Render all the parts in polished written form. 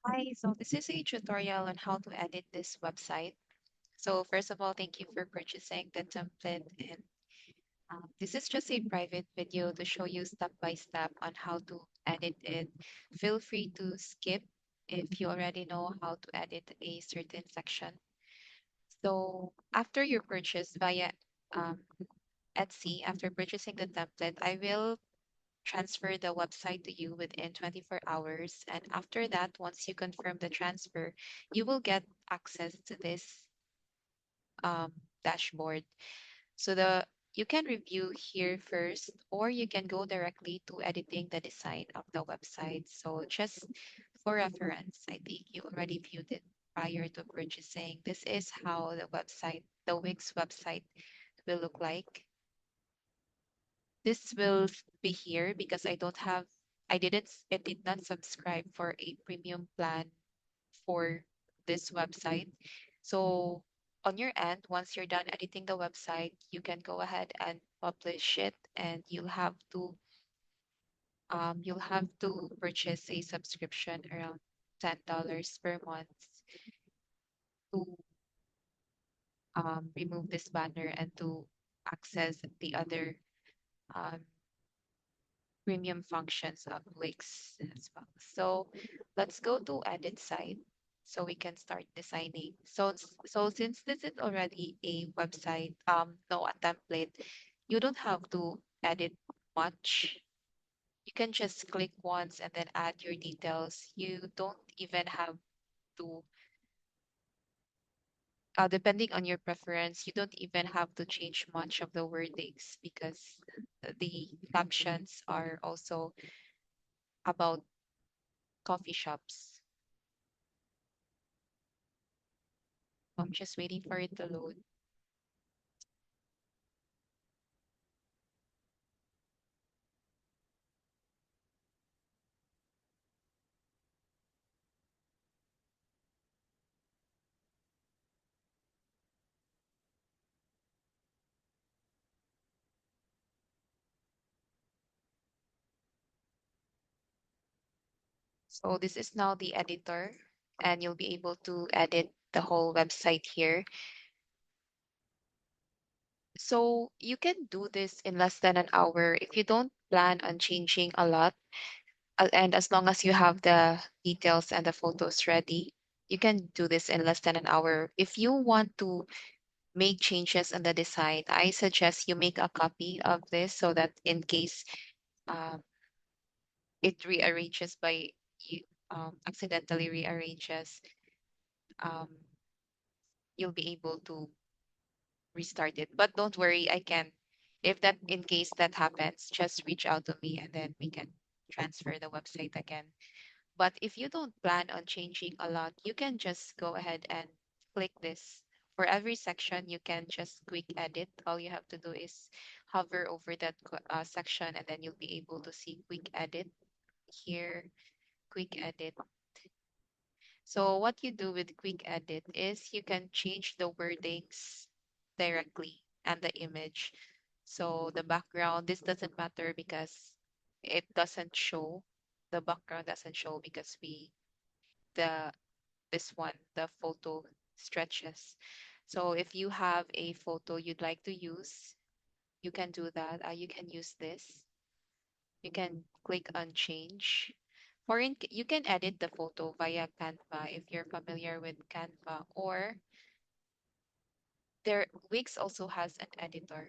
Hi, so this is a tutorial on how to edit this website. So first of all, thank you for purchasing the template. And this is just a private video to show you step by step on how to edit it. Feel free to skip if you already know how to edit a certain section. So after your purchase via um, Etsy, after purchasing the template, I will transfer the website to you within 24 hours. And after that, once you confirm the transfer, you will get access to this um, dashboard. So you can review here first, or you can go directly to editing the design of the website. So just for reference, I think you already viewed it prior to purchasing. This is how the Wix website will look like. This will be here because I did not subscribe for a premium plan for this website. So on your end, once you're done editing the website, you can go ahead and publish it, and you'll have to purchase a subscription around $10 per month to remove this banner and to access the other um, premium functions of Wix as well. So let's go to edit site so we can start designing. So since this is already a website, no, a template, you don't have to edit much. You can just click once and then add your details. You don't even have to, depending on your preference, you don't even have to change much of the wordings because the captions are also about coffee shops. I'm just waiting for it to load. So this is now the editor, and you'll be able to edit the whole website here. So you can do this in less than an hour if you don't plan on changing a lot, and as long as you have the details and the photos ready, you can do this in less than an hour. If you want to make changes in the design, I suggest you make a copy of this so that in case um, it rearranges by you accidentally rearranges, um, you'll be able to restart it. But don't worry, I can. If that in case that happens, just reach out to me and then we can transfer the website again. But if you don't plan on changing a lot, you can just go ahead and click this. For every section, you can just quick edit. All you have to do is hover over that section, and then you'll be able to see quick edit here, quick edit. So what you do with quick edit is you can change the wordings directly and the image. So the background, this doesn't matter because it doesn't show. The background doesn't show because the this one, the photo stretches. So if you have a photo you'd like to use, you can do that. You can use this. You can click on change. You can edit the photo via Canva if you're familiar with Canva, or Wix also has an editor.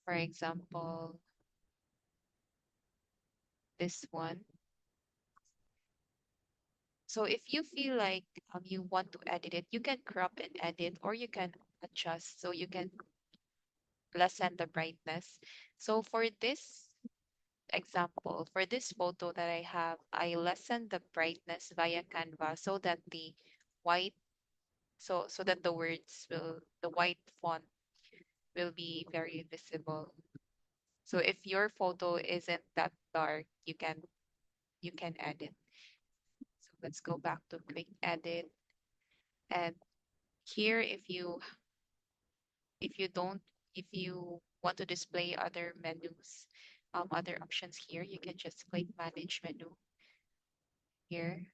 For example, this one. So if you feel like you want to edit it, you can crop and edit, or you can adjust so you can lessen the brightness. So for this example, for this photo that I have, I lessen the brightness via Canva so that the white so that the white font will be very visible. So if your photo isn't that dark, you can edit. So let's go back to quick edit. And here if you don't if you want to display other menus, other options here. You can just click Manage Menu here.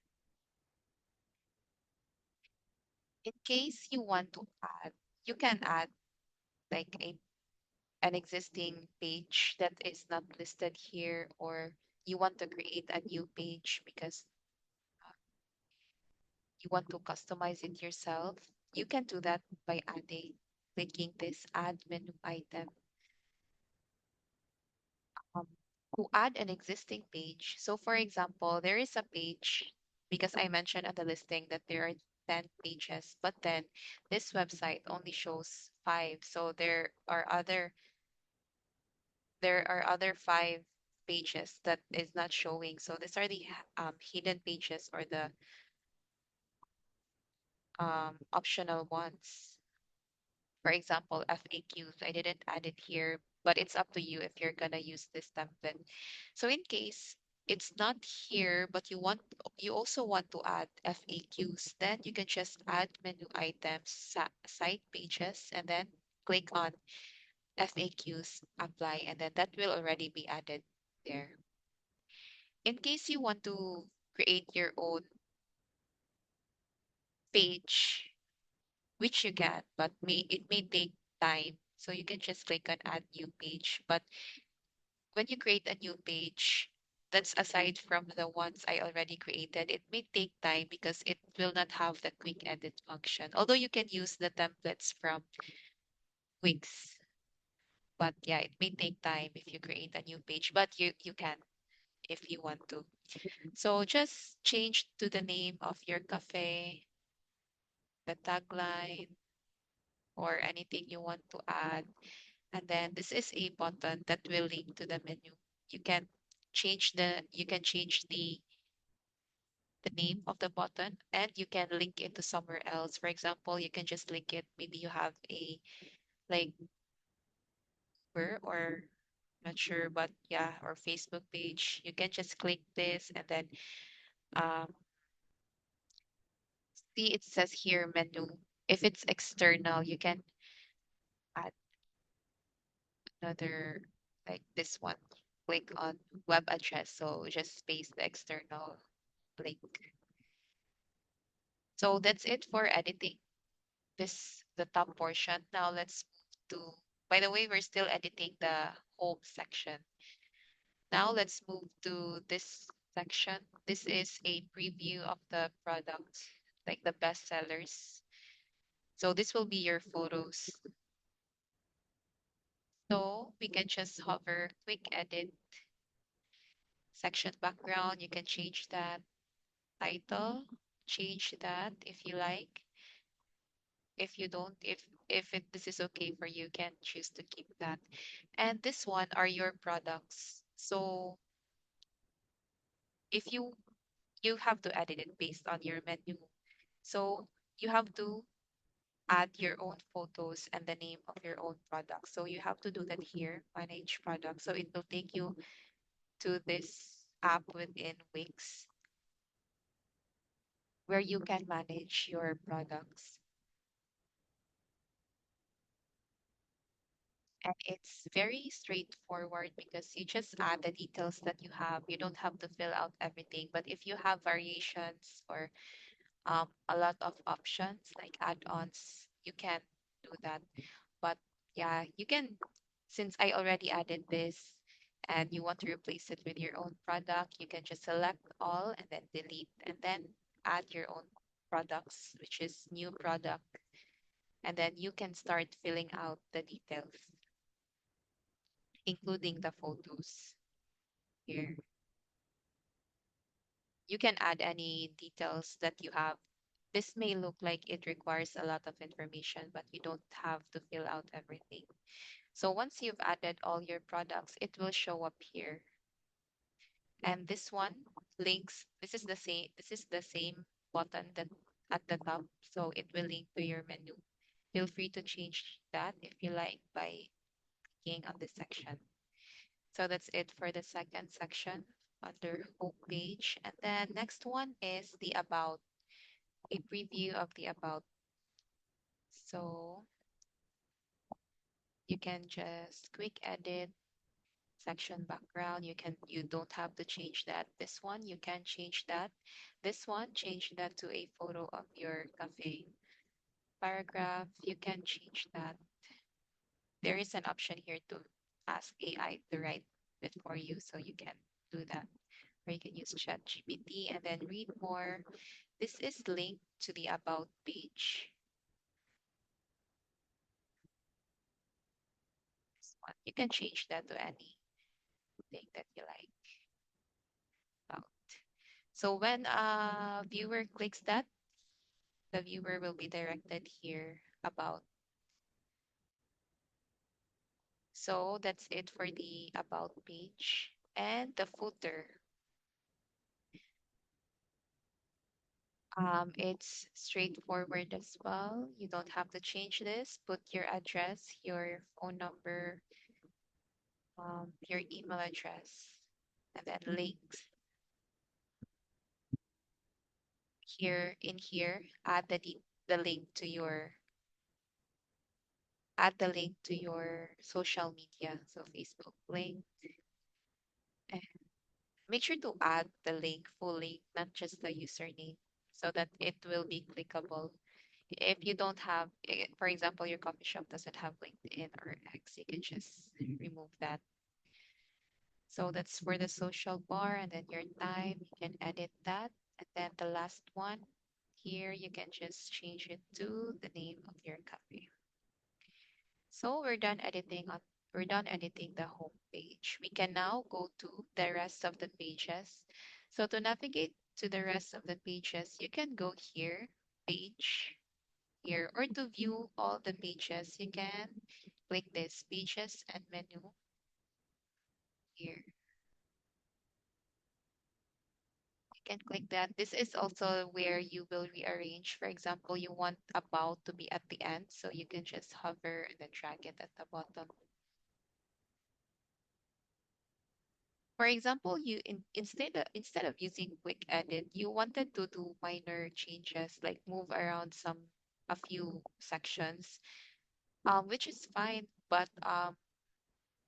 In case you want to add, you can add like an existing page that is not listed here, or you want to create a new page because you want to customize it yourself. You can do that by clicking this add menu item. um, to add an existing page. So for example, there is a page because I mentioned on the listing that there are 10 pages, but then this website only shows 5. So there are other 5 pages that is not showing. So these are the hidden pages, or the optional ones. For example, FAQs. I didn't add it here, but it's up to you if you're gonna use this template. So in case it's not here, but you also want to add FAQs, then you can just add menu items, site pages, and then click on FAQs, apply, and then that will already be added there. In case you want to create your own page, which you can, but it may take time. So you can just click on add new page. But when you create a new page, that's aside from the ones I already created, it may take time because it will not have the quick edit function. Although you can use the templates from Wix, but yeah, it may take time if you create a new page, but you can if you want to. So just change to the name of your cafe, the tagline, or anything you want to add. And then this is a button that will link to the menu. You can change the name of the button, and you can link it to somewhere else. For example, you can just link it. Maybe you have a like Uber, or not sure, but yeah, or Facebook page. You can just click this, and then um, see it says here menu. If it's external, you can add another, like this one. Click on web address. So just paste the external link. So that's it for editing the top portion. Now let's move to, by the way, we're still editing the home section. Now let's move to this section. This is a preview of the products, like the best sellers. So this will be your photos. So we can just hover, quick edit, section background. You can change that title, change that if you like. If you don't, this is okay for you, can choose to keep that. And this one are your products. So if you have to edit it based on your menu. So you have to add your own photos and the name of your own product. So you have to do that here, manage product. So it will take you to this app within Wix where you can manage your products. And it's very straightforward because you just add the details that you have. You don't have to fill out everything. But if you have variations, or a lot of options like add-ons, you can do that. But yeah, you can, since I already added this and you want to replace it with your own product, you can just select all and then delete, and then add your own products, which is new product. And then you can start filling out the details, including the photos here. You can add any details that you have. This may look like it requires a lot of information, but you don't have to fill out everything. So once you've added all your products, it will show up here. And this one links, this is the same button that at the top. So it will link to your menu. Feel free to change that if you like by clicking on this section. So that's it for the second section under home page. And then next one is the about, a preview of the about. So you can just quick edit section background, you don't have to change that. This one, you can change that. This one, change that to a photo of your cafe. Paragraph, you can change that. There is an option here to ask AI to write it for you, so you can do that. Or you can use ChatGPT and then read more. This is linked to the About page. This one. You can change that to anything that you like. About. So when a viewer clicks that, the viewer will be directed here about. So that's it for the About page. And the footer. It's straightforward as well. You don't have to change this. Put your address, your phone number, your email address, and then links. Here, the link to your add the link to your social media. So Facebook link, and make sure to add the link, full link, not just the username, so that it will be clickable. If you don't have, for example, your coffee shop doesn't have LinkedIn or X, you can just remove that. So that's for the social bar, and then your time, you can edit that. And then the last one, here you can just change it to the name of your cafe. So we're done editing the home page. We can now go to the rest of the pages. So to navigate to the rest of the pages, you can go here, page, here, or to view all the pages, you can click this pages and menu here. You can click that. This is also where you will rearrange. For example, you want about to be at the end, so you can just hover and then drag it at the bottom. For example, instead of using quick edit, you wanted to do minor changes like move around a few sections, which is fine. But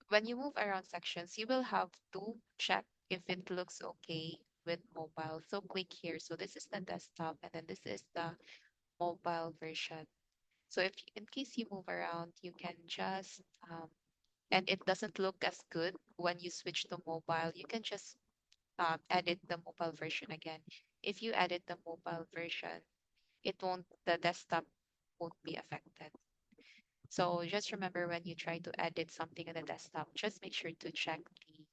when you move around sections, you will have to check if it looks okay with mobile. So click here. So this is the desktop, and then this is the mobile version. So if in case you move around, you can just and it doesn't look as good when you switch to mobile, you can just edit the mobile version again. If you edit the mobile version, the desktop won't be affected. So just remember when you try to edit something in the desktop, just make sure to check the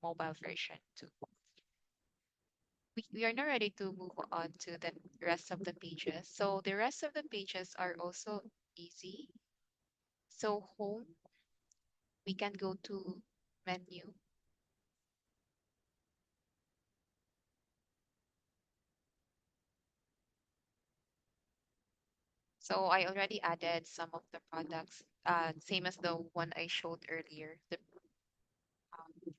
mobile version too. We are now ready to move on to the rest of the pages. So the rest of the pages are also easy. So home, we can go to menu. So I already added some of the products, same as the one I showed earlier, the um,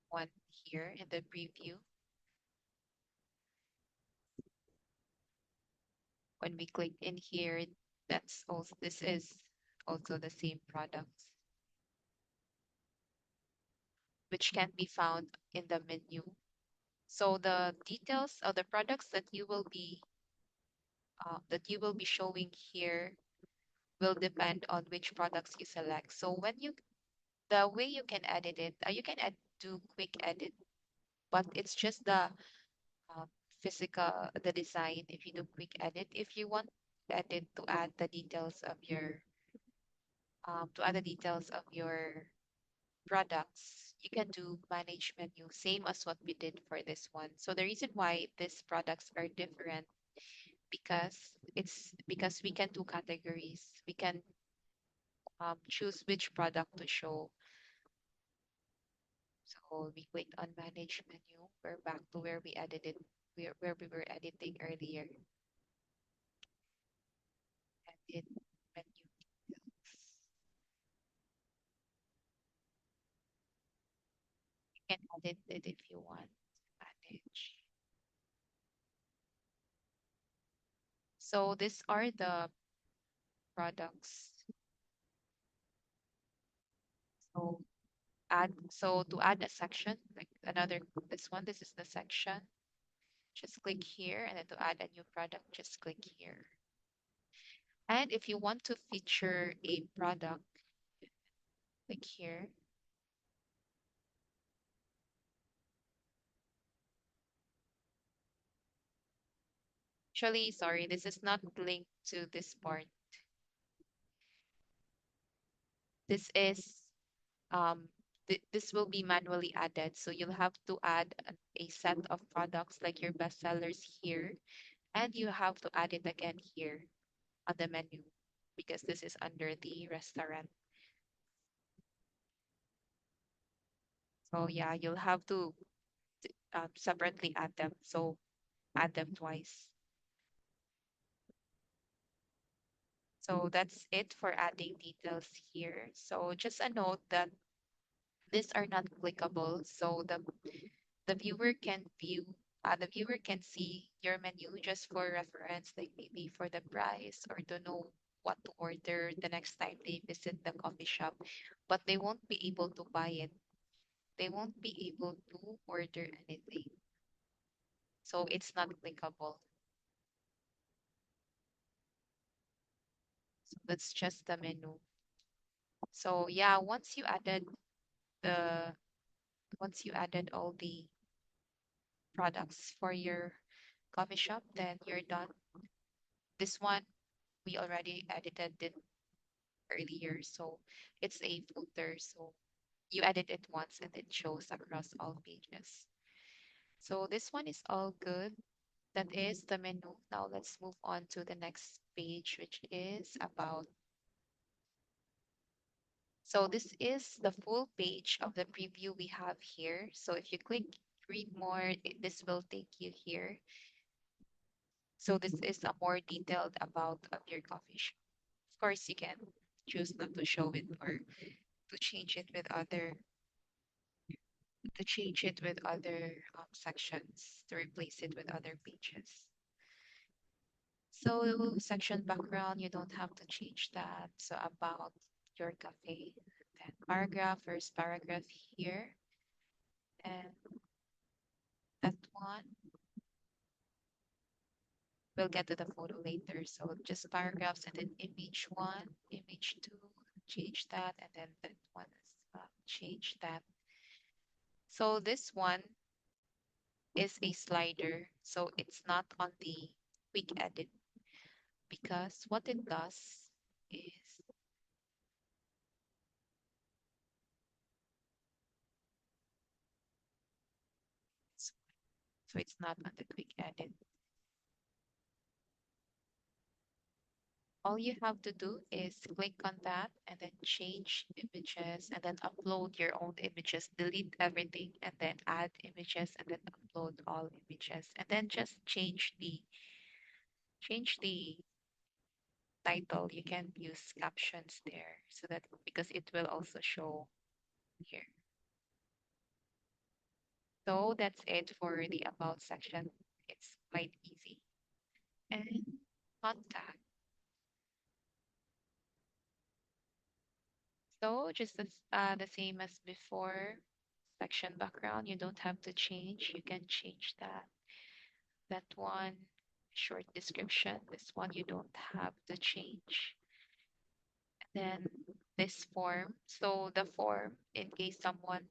one here in the preview. When we click in here, this is also the same products, which can be found in the menu. So the details of the products that you will be showing here will depend on which products you select. So the way you can edit it, you can do quick edit, but it's just uh, the design. If you do quick edit, if you want edit to add the details of your products, you can do manage menu, same as what we did for this one. So the reason why these products are different because we can do categories. We can choose which product to show. So we clicked on manage menu. We're back to where we edited where we were editing earlier. Edit menu details. You can edit it if you want. Manage. So these are the products. So add, so to add a section, like another, this one, this is the section. Just click here, and then to add a new product, just click here. And if you want to feature a product, click here. Actually, sorry, this is not linked to this part. This is this will be manually added. So you'll have to add a set of products like your bestsellers here, and you have to add it again here on the menu because this is under the restaurant. So yeah, you'll have to separately add them. So add them twice. So that's it for adding details here. So just a note that these are not clickable. So the viewer can view the viewer can see your menu just for reference, like maybe for the price or to know what to order the next time they visit the coffee shop, but they won't be able to buy it. They won't be able to order anything. So it's not clickable. So that's just the menu. So yeah, the once you added all the products for your coffee shop, then you're done. This one we already edited it earlier, so it's a filter. So you edit it once and it shows across all pages. So this one is all good. That is the menu. Now let's move on to the next page, which is about. So this is the full page of the preview we have here. So if you click read more, this will take you here. So this is a more detailed about of your coffee shop. Of course, you can choose not to show it or to change it with other sections to replace it with other pages. So section background, you don't have to change that. So about your cafe, then paragraph, first paragraph here, and that one. We'll get to the photo later. So just paragraphs and then image one, image two, change that, and then that one is change that. So this one is a slider, so it's not on the quick edit because what it does is so it's not on the quick edit. All you have to do is click on that and then change images and then upload your own images, delete everything and then add images and then upload all images and then just change the title. You can use captions there so that because it will also show here. So that's it for the about section. It's quite easy. And contact. So just as, the same as before, section background, you don't have to change. You can change that. That one, short description. This one you don't have to change. Then this form. So the form, in case someone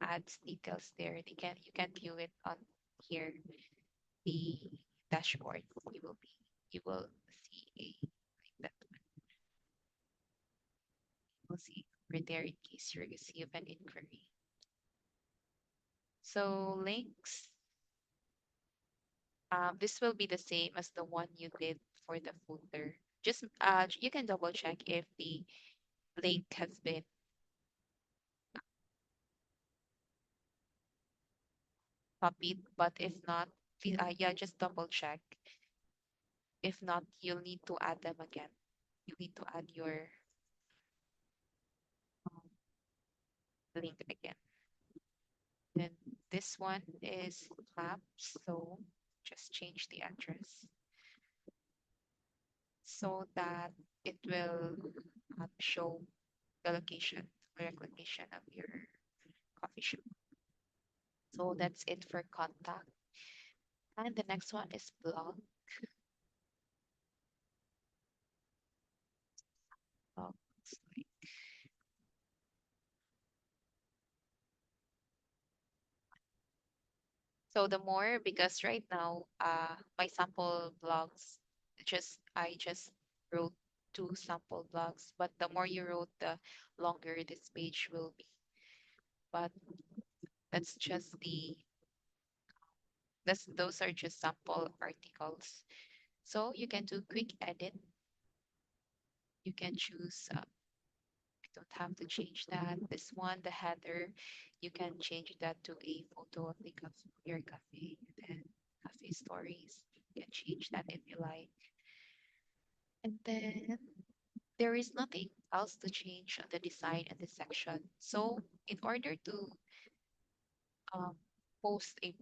adds details there, you can view it on here, the dashboard. You will see a like that one. You will see right there in case you receive an inquiry. So links. This will be the same as the one you did for the footer. Just you can double check if the link has been copied, but if not, yeah, just double check. If not, you'll need to add them again. You need to add your um, link again. Then this one is maps, so just change the address so that it will show the location recognition of your coffee shop. So that's it for contact. And the next one is blog. Blog. So the more, because right now, my sample blogs, I just wrote two sample blogs, but the more you wrote, the longer this page will be. But that's just the that's those are just sample articles. So you can do quick edit. You can choose. I don't have to change that. This one, the header, you can change that to a photo of the cafe, your cafe, then cafe stories. You can change that if you like. And then there is nothing else to change on the design and the section. So in order to um, post a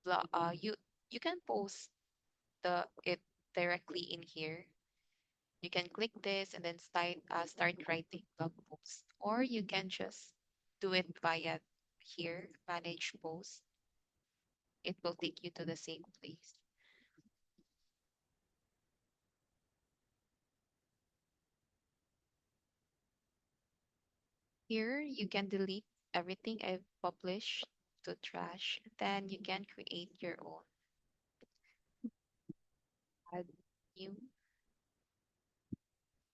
blog, you can post the it directly in here. You can click this and then start writing blog post, or you can just do it via here, manage post. It will take you to the same place. Here you can delete everything I've published to trash. Then you can create your own. Add new.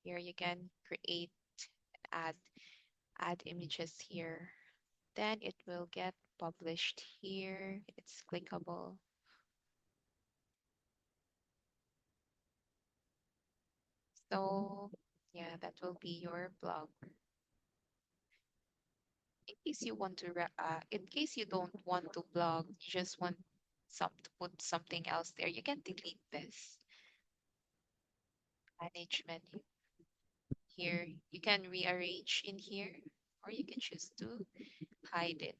Here you can create, add, add images here. Then it will get published here. It's clickable. So yeah, that will be your blog. In case you don't want to blog, you just want to put something else there, you can delete this. Manage menu. Here, you can rearrange in here, or you can choose to hide it.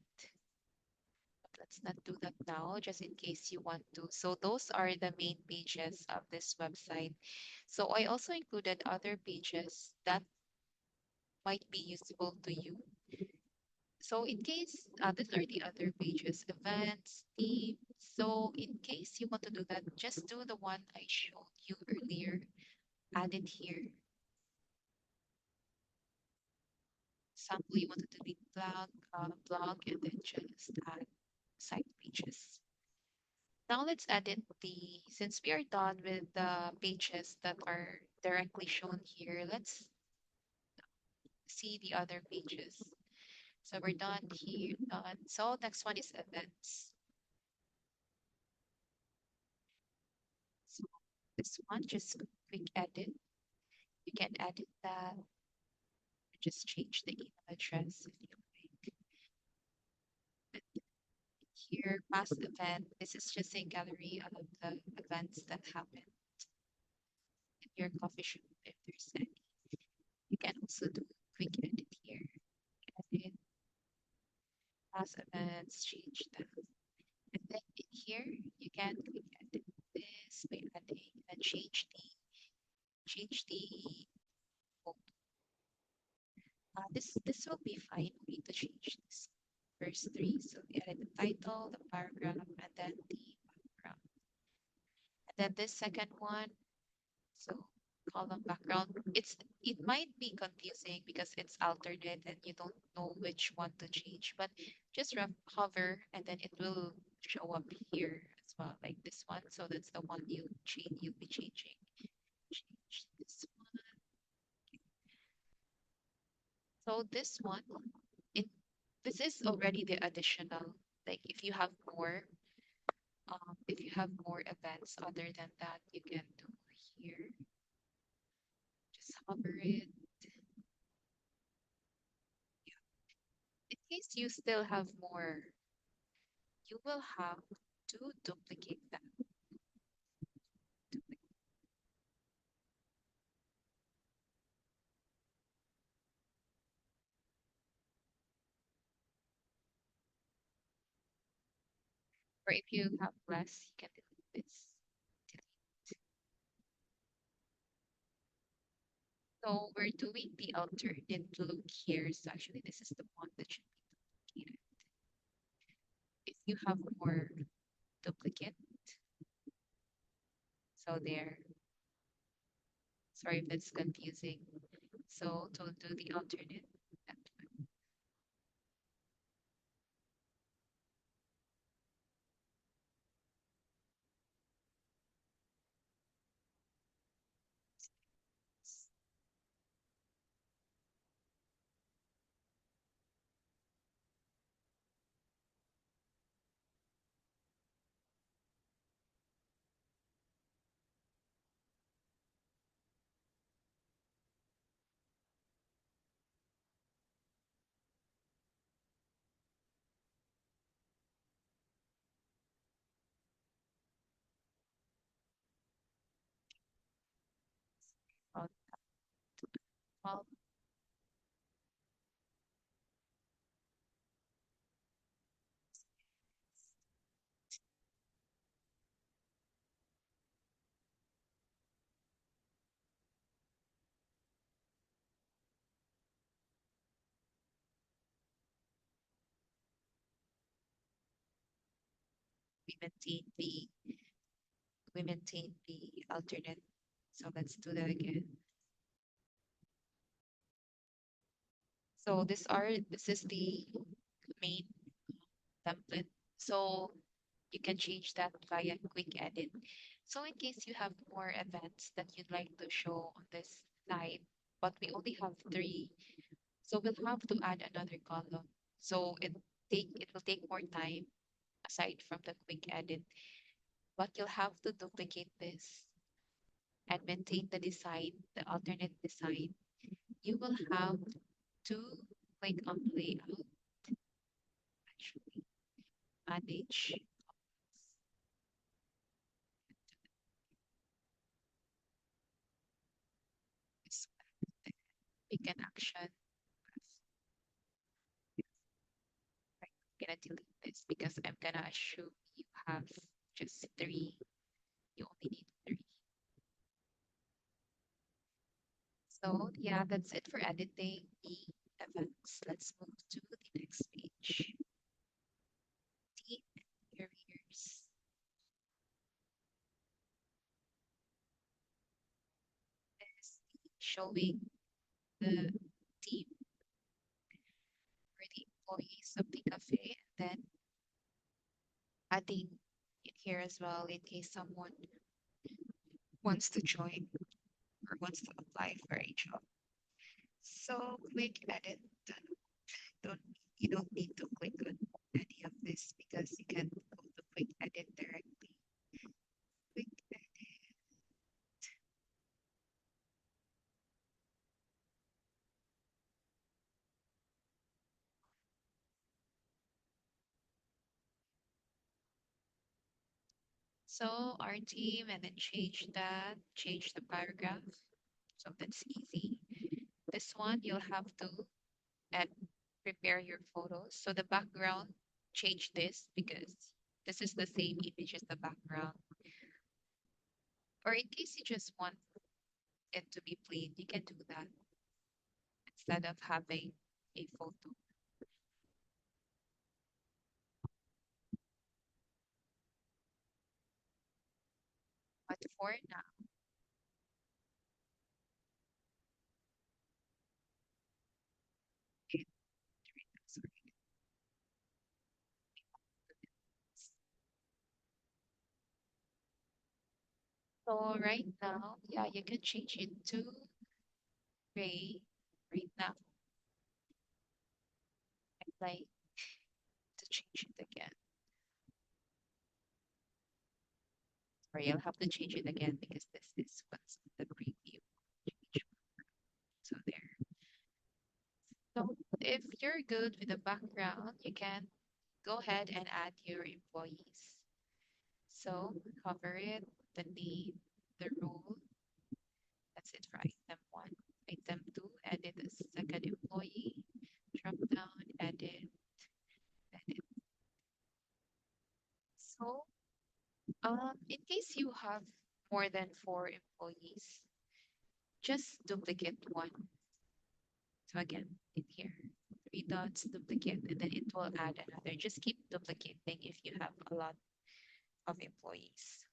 Let's not do that now, just in case you want to. So those are the main pages of this website. So I also included other pages that might be useful to you. So in case these are the other pages, events, theme. So in case you want to do that, just do the one I showed you earlier. Add it here. Sample you want to delete blog, and then just add site pages. Now let's edit since we are done with the pages that are directly shown here, let's see the other pages. So we're done here, done. So next one is events. So this one, just quick edit. You can edit that, just change the email address if you like. And here, past event, this is just a gallery of the events that happened in your coffee shop if there's any. You can also do quick edit here. Edit past events, change them. And then in here, you can quick edit this by adding and change the photo. This will be fine. We need to change this first three. So we added the title, the paragraph, and then the background. And then this second one, so column background. It might be confusing because it's alternate and you don't know which one to change, but just hover and then it will show up here as well, like this one. So that's the one you'll be changing. Change this one. So this one, it this is already the additional. Like if you have more events other than that, you can do here. Just hover it. In case you still have more, you will have to duplicate that. Or if you have less, you can delete this. Delete. So we're doing the alternate look here. So actually, this is the one that should be duplicated. If you have more duplicate, so there. Sorry if it's confusing. So to do the alternate, that one. Well, we maintain the we maintain the alternate. So let's do that again. So this is the main template. So you can change that via quick edit. So in case you have more events that you'd like to show on this slide, but we only have three, so we'll have to add another column. So it will take more time aside from the quick edit, but you'll have to duplicate this and maintain the design, the alternate design. You will have to click on layout, actually manage this pick an action. I'm gonna delete this because I'm gonna assume you have just three. You only need three. So yeah, that's it for editing the events. Let's move to the next page. Team careers is showing the team for the employees of the cafe, and then adding it here as well in case someone wants to join or wants to apply for a job. So click edit. Don't you don't need to click on any of this because you can go to quick edit directly. Quick edit. So our team and then change the paragraph. So that's easy. This one you'll have to add prepare your photos. So the background, change this because this is the same image as the background. Or in case you just want it to be plain, you can do that instead of having a photo. But for now, it, sorry. So right now, yeah, you can change it to gray right now. I'd like to change it again. Or you'll have to change it again because this is what's on the preview. So there. So if you're good with the background, you can go ahead and add your employees. So cover it, the name, the role. That's it for item one. Item two, edit the second employee. Drop down, edit, edit. So in case you have more than four employees, just duplicate one. So again, in here, three dots, duplicate, and then it will add another. Just keep duplicating if you have a lot of employees.